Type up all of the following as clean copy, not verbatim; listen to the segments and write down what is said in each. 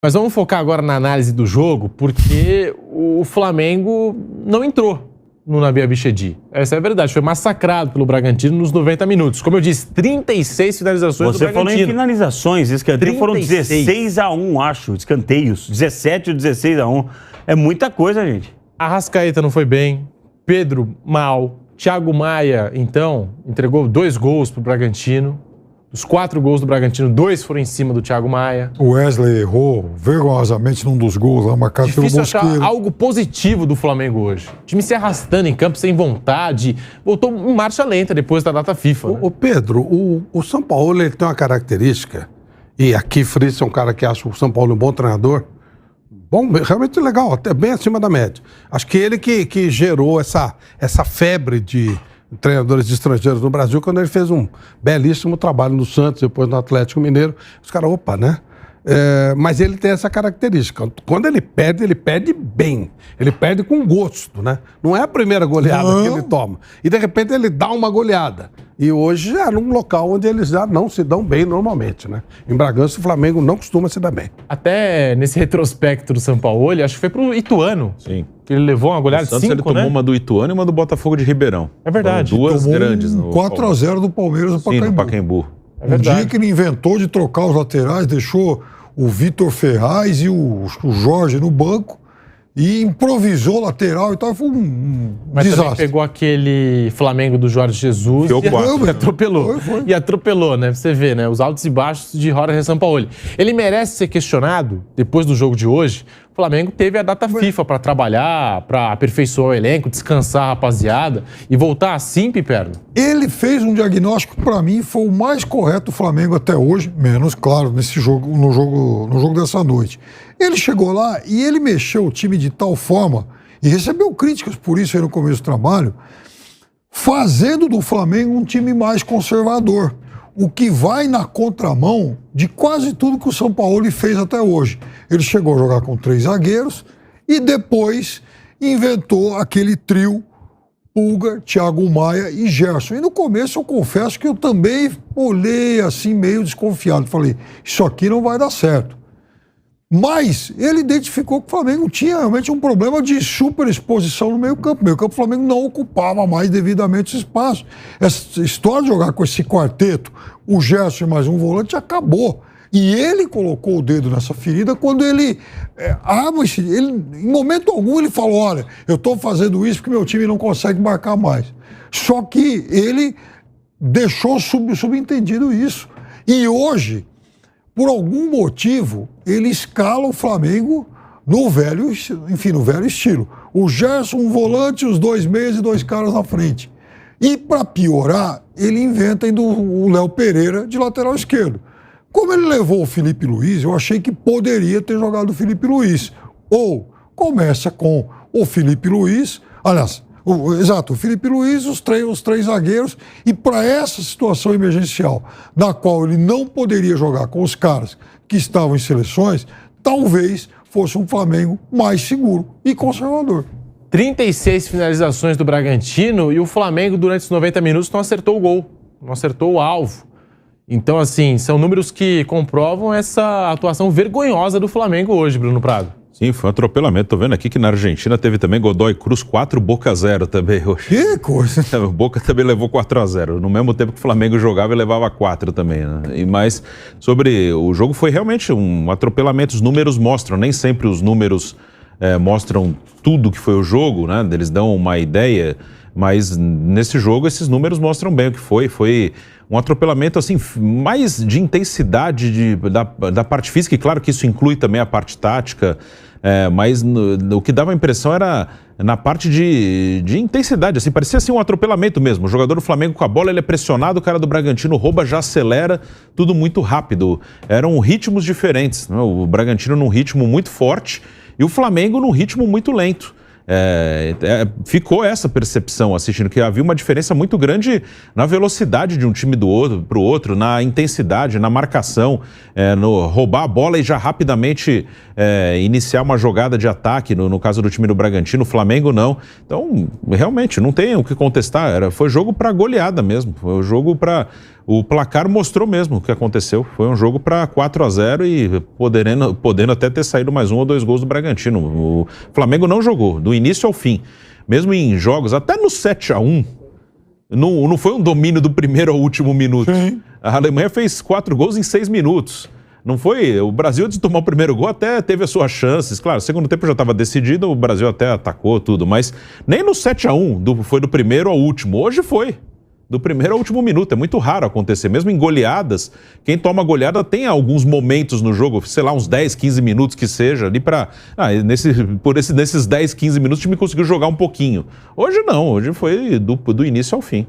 Mas vamos focar agora na análise do jogo, porque o Flamengo não entrou no Nabi Abichedi. Essa é a verdade. Foi massacrado pelo Bragantino nos 90 minutos. Como eu disse, 36 finalizações do Bragantino. Você falou em finalizações. Escanteios foram 16-1, acho. Escanteios. 17 ou 16-1. É muita coisa, gente. Arrascaeta não foi bem. Pedro, mal. Thiago Maia, então, entregou 2 gols pro Bragantino. Dos 4 gols do Bragantino, 2 foram em cima do Thiago Maia. O Wesley errou vergonhosamente num dos gols lá, marcado pelo Mosqueiro. Difícil achar algo positivo do Flamengo hoje. O time se arrastando em campo, sem vontade. Voltou em marcha lenta depois da data FIFA. Né? O Pedro, o São Paulo ele tem uma característica, e aqui Fritz é um cara que acha o São Paulo um bom treinador, bom, realmente legal, até bem acima da média. Acho que ele que gerou essa febre de treinadores estrangeiros no Brasil, quando ele fez um belíssimo trabalho no Santos, depois no Atlético Mineiro. Os caras, opa, né? Mas ele tem essa característica. Quando ele perde bem. Ele perde com gosto, né? Não é a primeira goleada que ele toma. E, de repente, ele dá uma goleada. E hoje é num local onde eles já não se dão bem normalmente, né? Em Bragança, o Flamengo não costuma se dar bem. Até nesse retrospecto do São Paulo, acho que foi pro Ituano. Sim. Que ele levou uma goleada de 5, ele tomou uma do Ituano e uma do Botafogo de Ribeirão. É verdade. Foram duas grandes. 4-0 do Palmeiras no Pacaembu. Sim, no Pacaembu. É verdade. Um dia que ele inventou de trocar os laterais, deixou o Vitor Ferraz e o Jorge no banco e improvisou lateral e tal, foi um Mas desastre. também pegou aquele Flamengo do Jorge Jesus e atropelou. Foi. E atropelou, né? Você vê, né? Os altos e baixos de Jorge Sampaoli. Ele merece ser questionado, depois do jogo de hoje. O Flamengo teve a data FIFA para trabalhar, para aperfeiçoar o elenco, descansar a rapaziada e voltar assim, Piperno. Ele fez um diagnóstico que, para mim, foi o mais correto do Flamengo até hoje, menos, claro, nesse jogo, no jogo dessa noite. Ele chegou lá e ele mexeu o time de tal forma, e recebeu críticas por isso aí no começo do trabalho, fazendo do Flamengo um time mais conservador, o que vai na contramão de quase tudo que o São Paulo fez até hoje. Ele chegou a jogar com 3 zagueiros e depois inventou aquele trio Pulga, Thiago Maia e Gerson. E no começo eu confesso que eu também olhei assim meio desconfiado. Falei, isso aqui não vai dar certo. Mas ele identificou que o Flamengo tinha realmente um problema de superexposição no meio-campo. O meio-campo do Flamengo não ocupava mais devidamente esse espaço. Essa história de jogar com esse quarteto, o Gerson e mais um volante, acabou. E ele colocou o dedo nessa ferida quando ele em momento algum ele falou, olha, eu estou fazendo isso porque meu time não consegue marcar mais. Só que ele deixou subentendido isso. E hoje, por algum motivo, ele escala o Flamengo no velho estilo. O Gerson, um volante, os 2 meias e 2 caras na frente. E para piorar, ele inventa ainda o Léo Pereira de lateral esquerdo. Como ele levou o Felipe Luiz, eu achei que poderia ter jogado o Felipe Luiz. Ou começa com o Felipe Luiz, aliás, o Felipe Luiz, os três zagueiros, e para essa situação emergencial, na qual ele não poderia jogar com os caras que estavam em seleções, talvez fosse um Flamengo mais seguro e conservador. 36 finalizações do Bragantino e o Flamengo, durante os 90 minutos, não acertou o gol, não acertou o alvo. Então, assim, são números que comprovam essa atuação vergonhosa do Flamengo hoje, Bruno Prado. Sim, foi um atropelamento. Tô vendo aqui que na Argentina teve também Godoy Cruz 4, Boca 0 também hoje. Que coisa! O Boca também levou 4-0. No mesmo tempo que o Flamengo jogava, ele levava 4 também, né? Mas sobre o jogo foi realmente um atropelamento. Os números mostram, nem sempre os números mostram tudo que foi o jogo, né? Eles dão uma ideia, mas nesse jogo esses números mostram bem o que foi. Foi um atropelamento assim, mais de intensidade da parte física, e claro que isso inclui também a parte tática, mas o que dava a impressão era na parte de intensidade, assim, parecia assim um atropelamento mesmo. O jogador do Flamengo com a bola, ele é pressionado, o cara do Bragantino rouba, já acelera, tudo muito rápido. Eram ritmos diferentes, né? O Bragantino num ritmo muito forte e o Flamengo num ritmo muito lento. Ficou essa percepção assistindo, que havia uma diferença muito grande na velocidade de um time do outro para o outro, na intensidade, na marcação, no roubar a bola e já rapidamente iniciar uma jogada de ataque, no caso do time do Bragantino. O Flamengo não. Então, realmente, não tem o que contestar. Foi jogo para goleada mesmo, foi o jogo para o placar mostrou mesmo o que aconteceu. Foi um jogo para 4-0 e podendo até ter saído mais 1 ou 2 gols do Bragantino. O Flamengo não jogou, do início ao fim. Mesmo em jogos, até no 7-1, não foi um domínio do primeiro ao último minuto. Sim. A Alemanha fez 4 gols em 6 minutos. Não foi... O Brasil, antes de tomar o primeiro gol, até teve as suas chances. Claro, o segundo tempo já estava decidido, o Brasil até atacou tudo. Mas nem no 7-1 foi do primeiro ao último. Hoje foi. Do primeiro ao último minuto. É muito raro acontecer. Mesmo em goleadas, quem toma goleada tem alguns momentos no jogo, sei lá, uns 10, 15 minutos que seja, ali para... nesses 10, 15 minutos o time conseguiu jogar um pouquinho. Hoje não, hoje foi do início ao fim.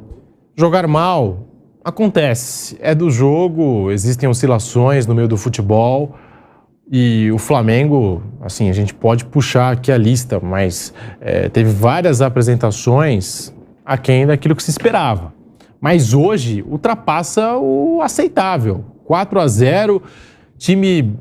Jogar mal acontece, é do jogo, existem oscilações no meio do futebol e o Flamengo, assim, a gente pode puxar aqui a lista, mas teve várias apresentações aquém daquilo que se esperava. Mas hoje ultrapassa o aceitável. 4-0, time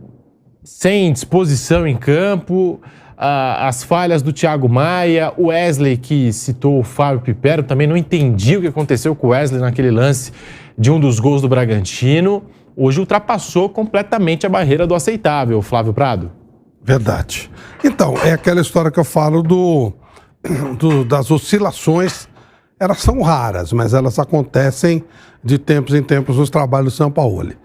sem disposição em campo, as falhas do Thiago Maia, o Wesley, que citou o Fábio Pipero, também não entendi o que aconteceu com o Wesley naquele lance de um dos gols do Bragantino. Hoje ultrapassou completamente a barreira do aceitável, Flávio Prado. Verdade. Então, é aquela história que eu falo das oscilações. Elas são raras, mas elas acontecem de tempos em tempos nos trabalhos do Sampaoli.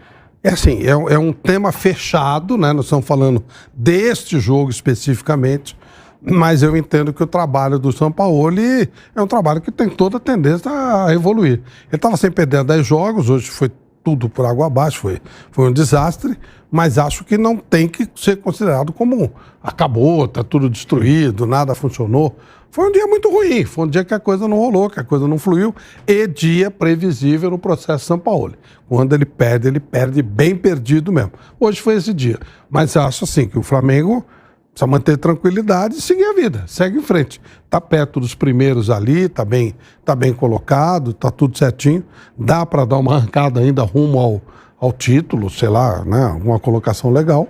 É assim, é um tema fechado, né? Nós estamos falando deste jogo especificamente, mas eu entendo que o trabalho do Sampaoli é um trabalho que tem toda a tendência a evoluir. Ele estava sem perder 10 jogos, hoje foi tudo por água abaixo, foi um desastre, mas acho que não tem que ser considerado como acabou, está tudo destruído, nada funcionou. Foi um dia muito ruim, foi um dia que a coisa não rolou, que a coisa não fluiu, e dia previsível no processo Sampaoli. Quando ele perde bem perdido mesmo. Hoje foi esse dia. Mas acho assim que o Flamengo precisa manter tranquilidade e seguir a vida, segue em frente. Está perto dos primeiros ali, está bem colocado, está tudo certinho. Dá para dar uma arrancada ainda rumo ao título, sei lá, né, uma colocação legal.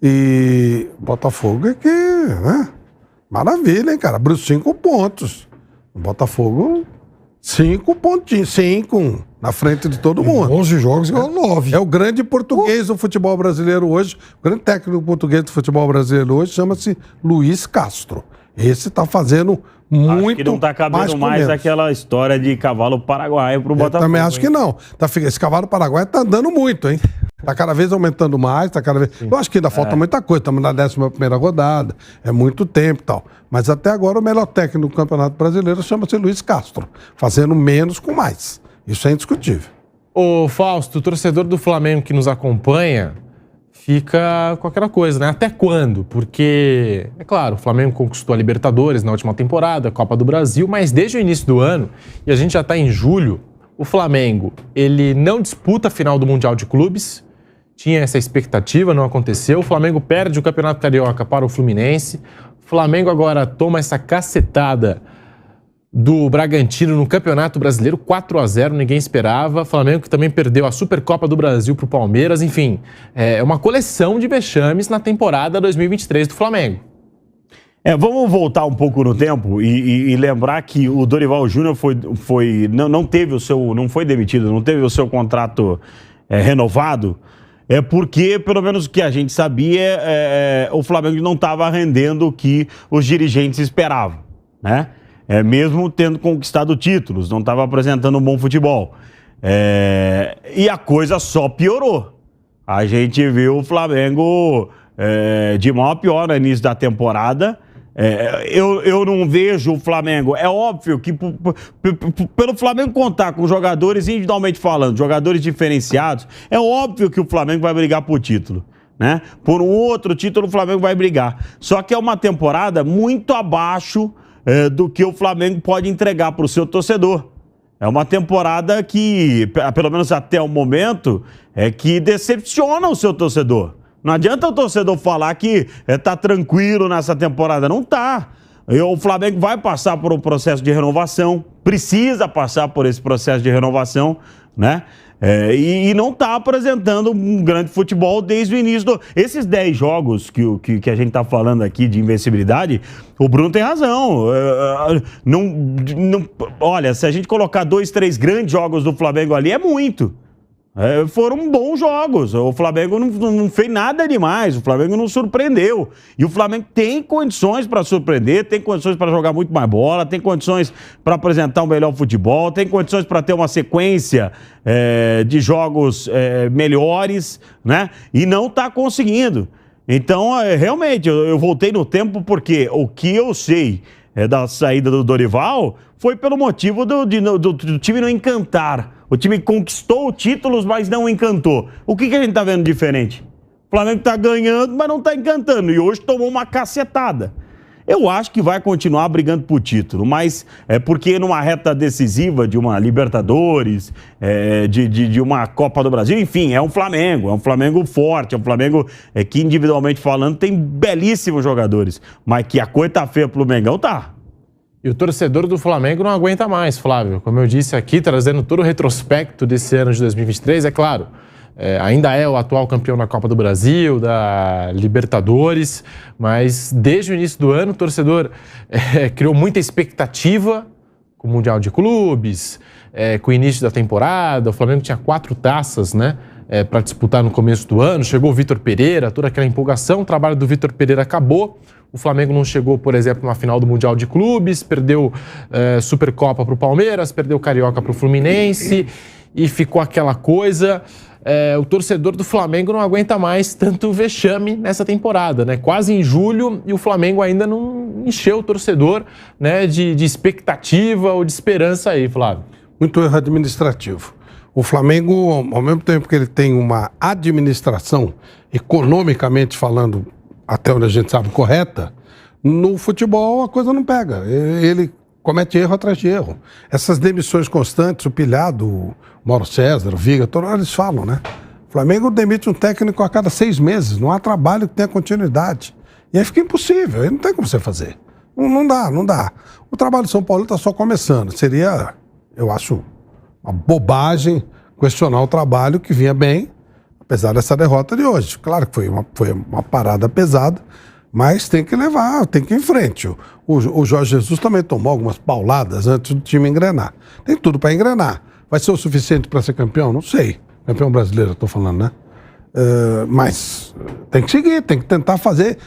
E Botafogo é que, né? Maravilha, hein, cara? Abriu 5 pontos. O Botafogo, 5 pontinhos. 5 na frente de todo mundo. 11 jogos e 9. É o grande português do futebol brasileiro hoje. O grande técnico português do futebol brasileiro hoje chama-se Luiz Castro. Esse tá fazendo muito. Acho que não tá cabendo mais aquela história de cavalo paraguaio pro Botafogo. Eu também acho que não. Esse cavalo paraguaio tá andando muito, hein? Tá cada vez aumentando mais, tá cada vez... Eu acho que ainda falta muita coisa, estamos na 11ª rodada, é muito tempo e tal. Mas até agora o melhor técnico do Campeonato Brasileiro chama-se Luiz Castro, fazendo menos com mais. Isso é indiscutível. Ô Fausto, o torcedor do Flamengo que nos acompanha fica com aquela coisa, né? Até quando? Porque, é claro, o Flamengo conquistou a Libertadores na última temporada, a Copa do Brasil, mas desde o início do ano, e a gente já está em julho, o Flamengo, ele não disputa a final do Mundial de Clubes. Tinha essa expectativa, não aconteceu. O Flamengo perde o Campeonato Carioca para o Fluminense. O Flamengo agora toma essa cacetada do Bragantino no Campeonato Brasileiro, 4-0, ninguém esperava. O Flamengo que também perdeu a Supercopa do Brasil para o Palmeiras. Enfim, é uma coleção de vexames na temporada 2023 do Flamengo. Vamos voltar um pouco no tempo e lembrar que o Dorival Júnior não foi demitido, não teve o seu contrato renovado. Porque, pelo menos o que a gente sabia, o Flamengo não estava rendendo o que os dirigentes esperavam, né? Mesmo tendo conquistado títulos, não estava apresentando um bom futebol. E a coisa só piorou. A gente viu o Flamengo de mal a pior no início da temporada. Eu não vejo o Flamengo. É óbvio que pelo Flamengo contar com jogadores, individualmente falando, jogadores diferenciados, é óbvio que o Flamengo vai brigar por título, né? Por um outro título o Flamengo vai brigar. Só que é uma temporada muito abaixo do que o Flamengo pode entregar para o seu torcedor. É uma temporada que, pelo menos até o momento, que decepciona o seu torcedor. Não adianta o torcedor falar que tá tranquilo nessa temporada. Não tá. O Flamengo vai passar por um processo de renovação, precisa passar por esse processo de renovação, né? E não tá apresentando um grande futebol desde o início. Esses 10 jogos que a gente tá falando aqui de invencibilidade, o Bruno tem razão. Olha, se a gente colocar 2, 3 grandes jogos do Flamengo ali, é muito. Foram bons jogos. O Flamengo não fez nada demais. O Flamengo não surpreendeu. E o Flamengo tem condições para surpreender, tem condições para jogar muito mais bola, tem condições para apresentar um melhor futebol, tem condições para ter uma sequência de jogos melhores, né? E não está conseguindo. Então, realmente, eu voltei no tempo porque o que eu sei da saída do Dorival foi pelo motivo do time não encantar. O time conquistou títulos, mas não encantou. O que a gente tá vendo diferente? O Flamengo tá ganhando, mas não tá encantando. E hoje tomou uma cacetada. Eu acho que vai continuar brigando por título, mas é porque numa reta decisiva de uma Libertadores, de uma Copa do Brasil, enfim, é um Flamengo forte, é um Flamengo que individualmente falando tem belíssimos jogadores, mas que a coisa tá feia pro Mengão, tá. E o torcedor do Flamengo não aguenta mais, Flávio. Como eu disse aqui, trazendo todo o retrospecto desse ano de 2023, é claro, ainda é o atual campeão da Copa do Brasil, da Libertadores, mas desde o início do ano o torcedor criou muita expectativa com o Mundial de Clubes, com o início da temporada. O Flamengo tinha 4 taças, né, para disputar no começo do ano. Chegou o Vitor Pereira, toda aquela empolgação, o trabalho do Vitor Pereira acabou. O Flamengo não chegou, por exemplo, na final do Mundial de Clubes, perdeu Supercopa para o Palmeiras, perdeu Carioca para o Fluminense e ficou aquela coisa. O torcedor do Flamengo não aguenta mais tanto vexame nessa temporada, né? Quase em julho e o Flamengo ainda não encheu o torcedor, né, de expectativa ou de esperança aí, Flávio. Muito erro administrativo. O Flamengo, ao mesmo tempo que ele tem uma administração, economicamente falando, até onde a gente sabe, correta, no futebol a coisa não pega. Ele comete erro atrás de erro. Essas demissões constantes, o Pilhado, o Mauro César, o Viga, todos eles falam, né? O Flamengo demite um técnico a cada 6 meses, não há trabalho que tenha continuidade. E aí fica impossível, aí não tem como você fazer. Não dá. O trabalho de São Paulo está só começando. Seria, eu acho, uma bobagem questionar o trabalho que vinha bem, apesar dessa derrota de hoje. Claro que foi uma parada pesada, mas tem que levar, tem que ir em frente. O Jorge Jesus também tomou algumas pauladas antes do time engrenar. Tem tudo para engrenar. Vai ser o suficiente para ser campeão? Não sei. Campeão brasileiro, estou falando, né? Mas tem que seguir, tem que tentar fazer,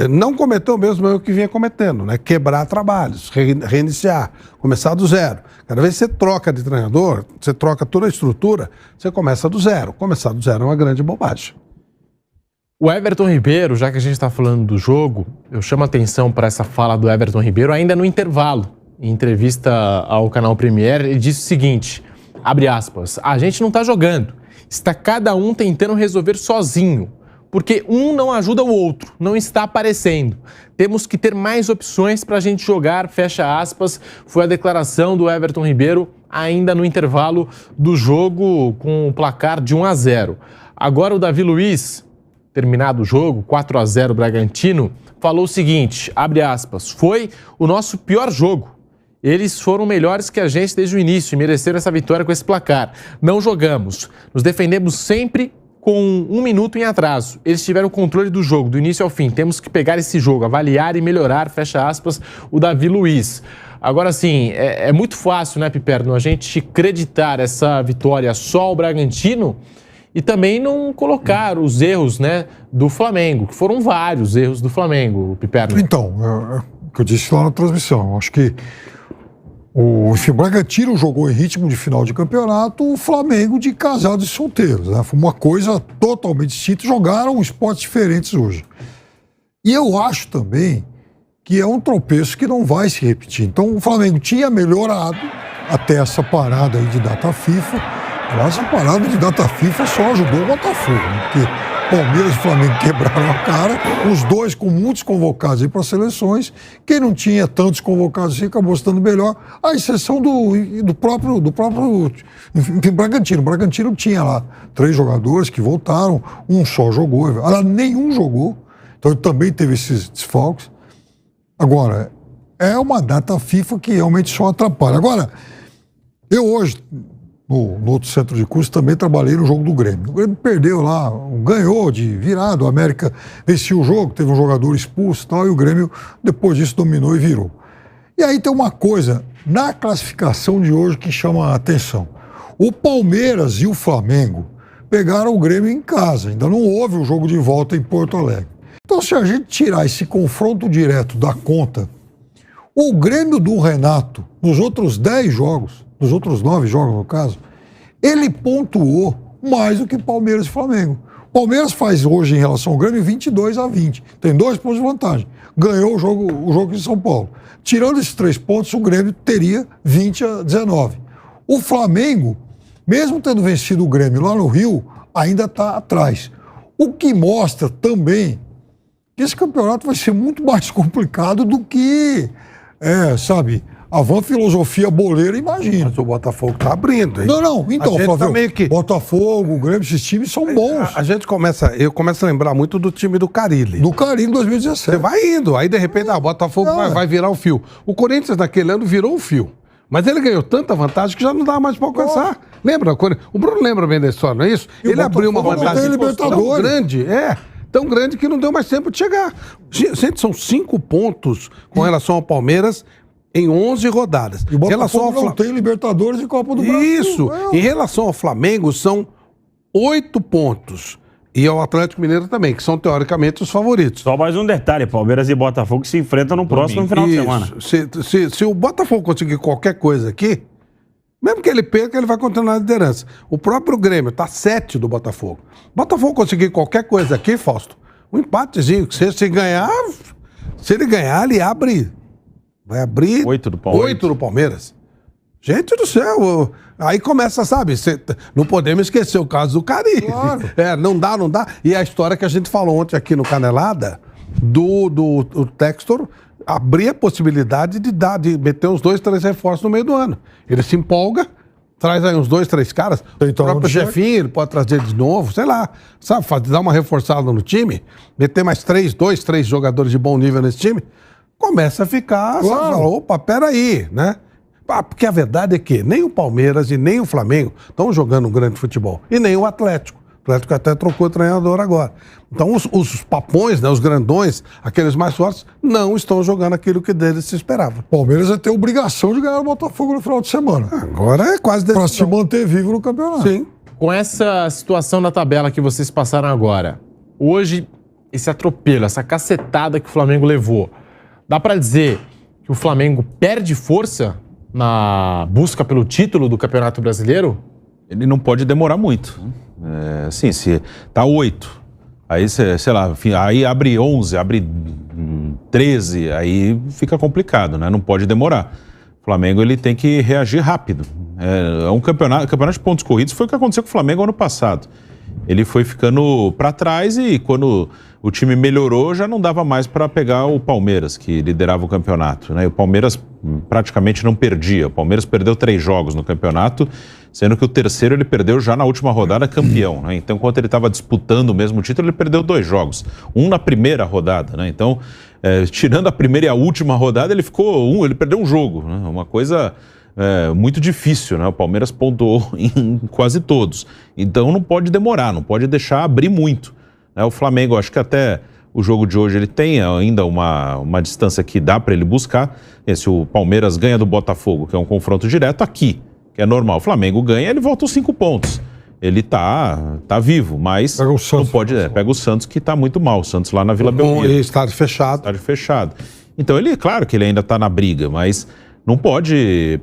não cometer o mesmo erro que vinha cometendo, né? Quebrar trabalhos, reiniciar, começar do zero. Cada vez que você troca de treinador, você troca toda a estrutura, você começa do zero. Começar do zero é uma grande bobagem. O Everton Ribeiro, já que a gente está falando do jogo, eu chamo a atenção para essa fala do Everton Ribeiro ainda no intervalo. Em entrevista ao canal Premier, ele disse o seguinte, abre aspas, a gente não está jogando, está cada um tentando resolver sozinho, porque um não ajuda o outro, não está aparecendo. Temos que ter mais opções para a gente jogar, fecha aspas, foi a declaração do Everton Ribeiro ainda no intervalo do jogo com o placar de 1-0. Agora o Davi Luiz, terminado o jogo, 4-0 Bragantino, falou o seguinte, abre aspas, foi o nosso pior jogo. Eles foram melhores que a gente desde o início e mereceram essa vitória com esse placar. Não jogamos, nos defendemos sempre com 1 minuto em atraso. Eles tiveram o controle do jogo, do início ao fim. Temos que pegar esse jogo, avaliar e melhorar, fecha aspas, o Davi Luiz. Agora, sim, é muito fácil, né, Piperno, a gente acreditar essa vitória só ao Bragantino e também não colocar os erros, né, do Flamengo, que foram vários erros do Flamengo, Piperno. Então, o que eu disse lá na transmissão, eu acho que o Bragantino jogou em ritmo de final de campeonato, o Flamengo de casados e solteiros, né? Foi uma coisa totalmente distinta, jogaram esportes diferentes hoje. E eu acho também que é um tropeço que não vai se repetir. Então o Flamengo tinha melhorado até essa parada aí de data FIFA, mas essa parada de data FIFA só ajudou o Botafogo, né? Porque Palmeiras e Flamengo quebraram a cara, os dois com muitos convocados aí para seleções, quem não tinha tantos convocados assim acabou estando melhor, à exceção do próprio Bragantino. O Bragantino tinha lá 3 jogadores que voltaram, um só jogou, nenhum jogou, então ele também teve esses desfalques. Agora, é uma data FIFA que realmente só atrapalha. Agora, eu hoje, no outro centro de curso, também trabalhei no jogo do Grêmio. O Grêmio perdeu lá, ganhou de virada, o América venceu o jogo, teve um jogador expulso e tal, e o Grêmio, depois disso, dominou e virou. E aí tem uma coisa na classificação de hoje que chama a atenção. O Palmeiras e o Flamengo pegaram o Grêmio em casa. Ainda não houve o jogo de volta em Porto Alegre. Então, se a gente tirar esse confronto direto da conta, o Grêmio do Renato, nos outros 10 jogos, nos outros 9 jogos no caso, ele pontuou mais do que Palmeiras e Flamengo. Palmeiras faz hoje, em relação ao Grêmio, 22-20. Tem 2 pontos de vantagem. Ganhou o jogo em São Paulo. Tirando esses 3 pontos, o Grêmio teria 20-19. O Flamengo, mesmo tendo vencido o Grêmio lá no Rio, ainda está atrás. O que mostra também que esse campeonato vai ser muito mais complicado do que, a van filosofia boleira imagina. Mas o Botafogo tá abrindo, hein? Não. Então, Flávio, tá meio que... Botafogo, o Grêmio, esses times são bons. Eu começo a lembrar muito do time do Carille. Do Carinho 2017. Você vai indo, aí de repente, o Botafogo vai virar o fio. O Corinthians naquele ano virou o fio. Mas ele ganhou tanta vantagem que já não dá mais para alcançar. Lembra? O Bruno lembra bem da história, não é isso? E ele abriu uma Botafogo vantagem tão grande, tão grande que não deu mais tempo de chegar. Gente, são 5 pontos com relação ao Palmeiras em 11 rodadas. E o Botafogo não tem Libertadores e Copa do Brasil. Isso. Em relação ao Flamengo, são 8 pontos. E ao Atlético Mineiro também, que são teoricamente os favoritos. Só mais um detalhe, Palmeiras e Botafogo se enfrentam no próximo final de semana. Se o Botafogo conseguir qualquer coisa aqui, mesmo que ele perca, ele vai continuar na liderança. O próprio Grêmio está 7 do Botafogo. Botafogo conseguir qualquer coisa aqui, Fausto, um empatezinho, que se ganhar, se ele ganhar, ele abre, vai abrir 8 do Palmeiras. 8 do Palmeiras. Gente do céu, aí começa, sabe, não podemos esquecer o caso do Carinho. Claro. Não dá. E a história que a gente falou ontem aqui no Canelada, do Textor, abrir a possibilidade de meter uns 2, 3 reforços no meio do ano. Ele se empolga, traz aí uns 2, 3 caras, Então, o próprio Jefinho, ele pode trazer de novo, sei lá, sabe, dar uma reforçada no time, meter mais 2, 3 jogadores de bom nível nesse time, começa a ficar, Claro. sabe, opa, peraí, né? Porque a verdade é que nem o Palmeiras e nem o Flamengo estão jogando um grande futebol. E nem o Atlético. O Atlético até trocou o treinador agora. Então os papões, né, os grandões, aqueles mais fortes, não estão jogando aquilo que deles se esperava. Palmeiras vai ter obrigação de ganhar o Botafogo no final de semana. Agora é quase Para se manter vivo no campeonato. Sim. Com essa situação na tabela que vocês passaram agora, hoje, esse atropelo, essa cacetada que o Flamengo levou, dá pra dizer que o Flamengo perde força na busca pelo título do Campeonato Brasileiro? Ele não pode demorar muito. Assim, se tá 8, aí, sei lá, aí abre 11, abre 13, aí fica complicado, né? Não pode demorar. O Flamengo, ele tem que reagir rápido. É um campeonato de pontos corridos, foi o que aconteceu com o Flamengo ano passado. Ele foi ficando para trás e quando o time melhorou, já não dava mais para pegar o Palmeiras, que liderava o campeonato, né? E o Palmeiras praticamente não perdia. O Palmeiras perdeu 3 jogos no campeonato, sendo que o terceiro ele perdeu já na última rodada campeão, né? Então, enquanto ele estava disputando o mesmo título, ele perdeu 2 jogos. Um na primeira rodada, né? Então, tirando a primeira e a última rodada, ele perdeu um jogo, né? Uma coisa muito difícil, né? O Palmeiras pontuou em quase todos. Então, não pode demorar, não pode deixar abrir muito. O Flamengo, acho que até o jogo de hoje ele tem ainda uma distância que dá para ele buscar. Se o Palmeiras ganha do Botafogo, que é um confronto direto, aqui, que é normal. O Flamengo ganha, ele volta aos 5 pontos. Ele tá vivo, mas Pega o Santos, não pode. Pega o Santos, que tá muito mal. O Santos lá na Vila Belmiro. Estádio fechado. Estádio fechado. Então, claro que ele ainda tá na briga, mas não pode,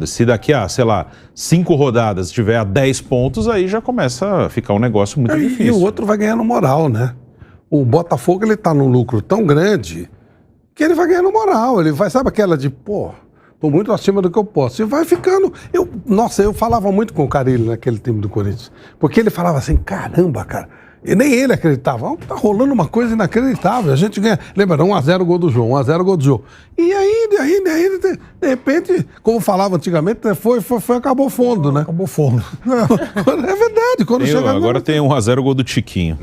se daqui a, sei lá, 5 rodadas tiver a 10 pontos, aí já começa a ficar um negócio muito difícil. E o outro vai ganhando moral, né? O Botafogo, ele tá num lucro tão grande que ele vai ganhando moral. Ele vai, sabe aquela de, tô muito acima do que eu posso. E vai ficando... eu falava muito com o Carille naquele time do Corinthians. Porque ele falava assim, caramba, cara... E nem ele acreditava. Tá rolando uma coisa inacreditável. A gente ganha... Lembra, 1x0 gol do João, 1x0 gol do João. E aí, de repente, como falava antigamente, acabou fundo, né? Acabou fundo. É verdade. Quando Agora tem 1x0 gol do Tiquinho.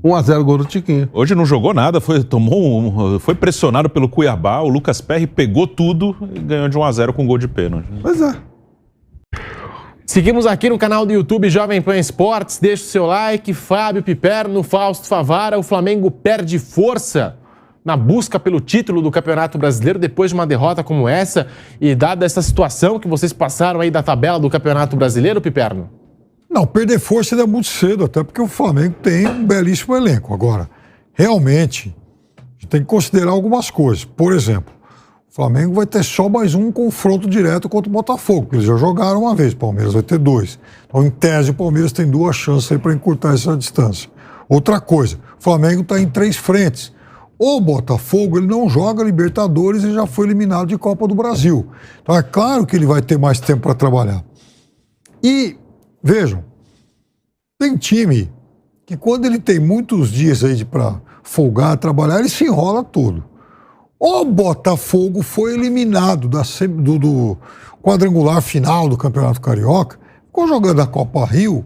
1x0 gol do Tiquinho. Hoje não jogou nada, foi pressionado pelo Cuiabá, o Lucas Perry pegou tudo e ganhou de 1x0 com gol de pênalti. Pois é. Seguimos aqui no canal do YouTube Jovem Pan Esportes, deixa o seu like. Fábio Piperno, Fausto Favara, o Flamengo perde força na busca pelo título do Campeonato Brasileiro depois de uma derrota como essa e dada essa situação que vocês passaram aí da tabela do Campeonato Brasileiro, Piperno? Não, perder força ainda é muito cedo, até porque o Flamengo tem um belíssimo elenco. Agora, realmente, a gente tem que considerar algumas coisas. Por exemplo, o Flamengo vai ter só mais um confronto direto contra o Botafogo, porque eles já jogaram uma vez, o Palmeiras vai ter 2. Então, em tese, o Palmeiras tem 2 chances aí para encurtar essa distância. Outra coisa, o Flamengo está em 3 frentes. O Botafogo, ele não joga Libertadores e já foi eliminado de Copa do Brasil. Então, é claro que ele vai ter mais tempo para trabalhar. E, vejam, tem time que quando ele tem muitos dias aí para folgar, trabalhar, ele se enrola todo. O Botafogo foi eliminado do quadrangular final do Campeonato Carioca, ficou jogando a Copa Rio,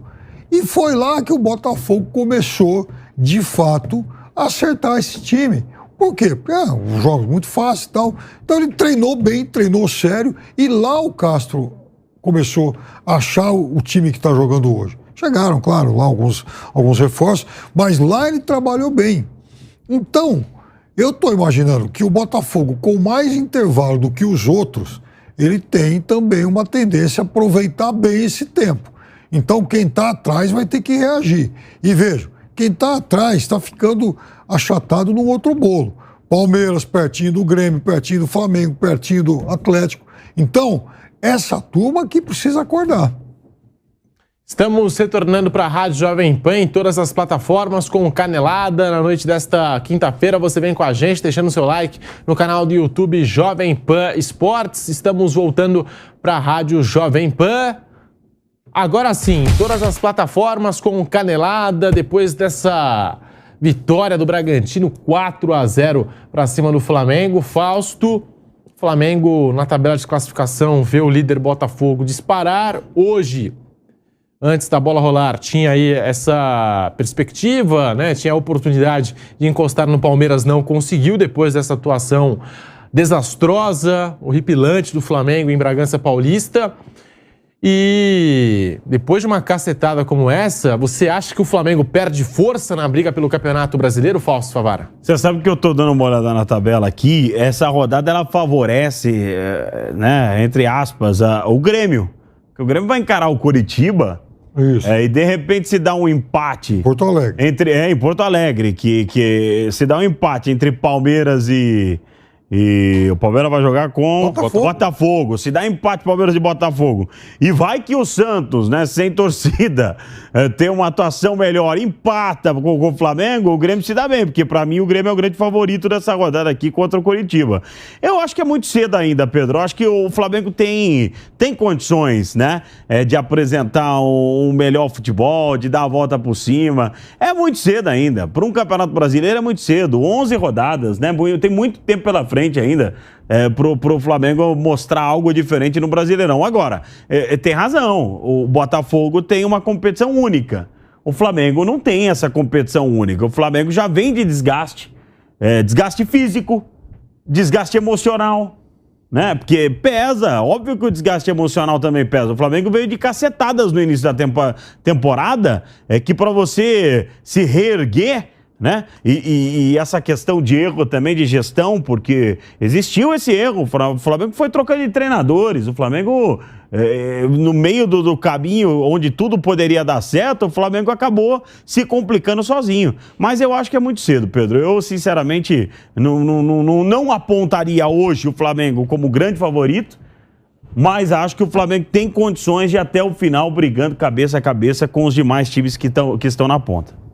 e foi lá que o Botafogo começou, de fato, a acertar esse time. Por quê? Porque os jogos muito fáceis e tal. Então ele treinou bem, treinou sério, e lá o Castro começou a achar o time que está jogando hoje. Chegaram, claro, lá alguns reforços, mas lá ele trabalhou bem. Então, eu estou imaginando que o Botafogo, com mais intervalo do que os outros, ele tem também uma tendência a aproveitar bem esse tempo. Então, quem está atrás vai ter que reagir. E veja, quem está atrás está ficando achatado num outro bolo. Palmeiras pertinho do Grêmio, pertinho do Flamengo, pertinho do Atlético. Então, essa turma que precisa acordar. Estamos retornando para a Rádio Jovem Pan em todas as plataformas com Canelada. Na noite desta quinta-feira você vem com a gente, deixando seu like no canal do YouTube Jovem Pan Esportes. Estamos voltando para a Rádio Jovem Pan. Agora sim, em todas as plataformas com Canelada, depois dessa vitória do Bragantino 4-0 para cima do Flamengo. Fausto, Flamengo na tabela de classificação vê o líder Botafogo disparar. Hoje, antes da bola rolar, tinha aí essa perspectiva, né? Tinha a oportunidade de encostar no Palmeiras, não conseguiu depois dessa atuação desastrosa, horripilante do Flamengo em Bragança Paulista. E depois de uma cacetada como essa, você acha que o Flamengo perde força na briga pelo Campeonato Brasileiro, Fausto Favara? Você sabe que eu tô dando uma olhada na tabela aqui, essa rodada ela favorece, né, entre aspas, o Grêmio. Porque o Grêmio vai encarar o Coritiba. Isso. E de repente se dá um empate. Porto Alegre. Em Porto Alegre, que se dá um empate entre Palmeiras e o Palmeiras vai jogar com Botafogo. Se dá empate Palmeiras e Botafogo. E vai que o Santos, né, sem torcida, tem uma atuação melhor, empata com o Flamengo, o Grêmio se dá bem, porque pra mim o Grêmio é o grande favorito dessa rodada aqui contra o Coritiba. Eu acho que é muito cedo ainda, Pedro. Eu acho que o Flamengo tem condições, né, de apresentar um melhor futebol, de dar a volta por cima. É muito cedo ainda. Para um Campeonato Brasileiro é muito cedo. 11 rodadas, né? Tem muito tempo pela frente ainda pro Flamengo mostrar algo diferente no Brasileirão. Agora, tem razão, o Botafogo tem uma competição única. O Flamengo não tem essa competição única. O Flamengo já vem de desgaste, desgaste físico, desgaste emocional, né? Porque pesa, óbvio que o desgaste emocional também pesa. O Flamengo veio de cacetadas no início da temporada, que para você se reerguer, né? E essa questão de erro também de gestão, porque existiu esse erro. O Flamengo foi trocando de treinadores. O Flamengo, no meio do caminho onde tudo poderia dar certo, o Flamengo acabou se complicando sozinho. Mas eu acho que é muito cedo, Pedro. Eu, sinceramente, não apontaria hoje o Flamengo como grande favorito, mas acho que o Flamengo tem condições de até o final brigando cabeça a cabeça com os demais times que estão na ponta.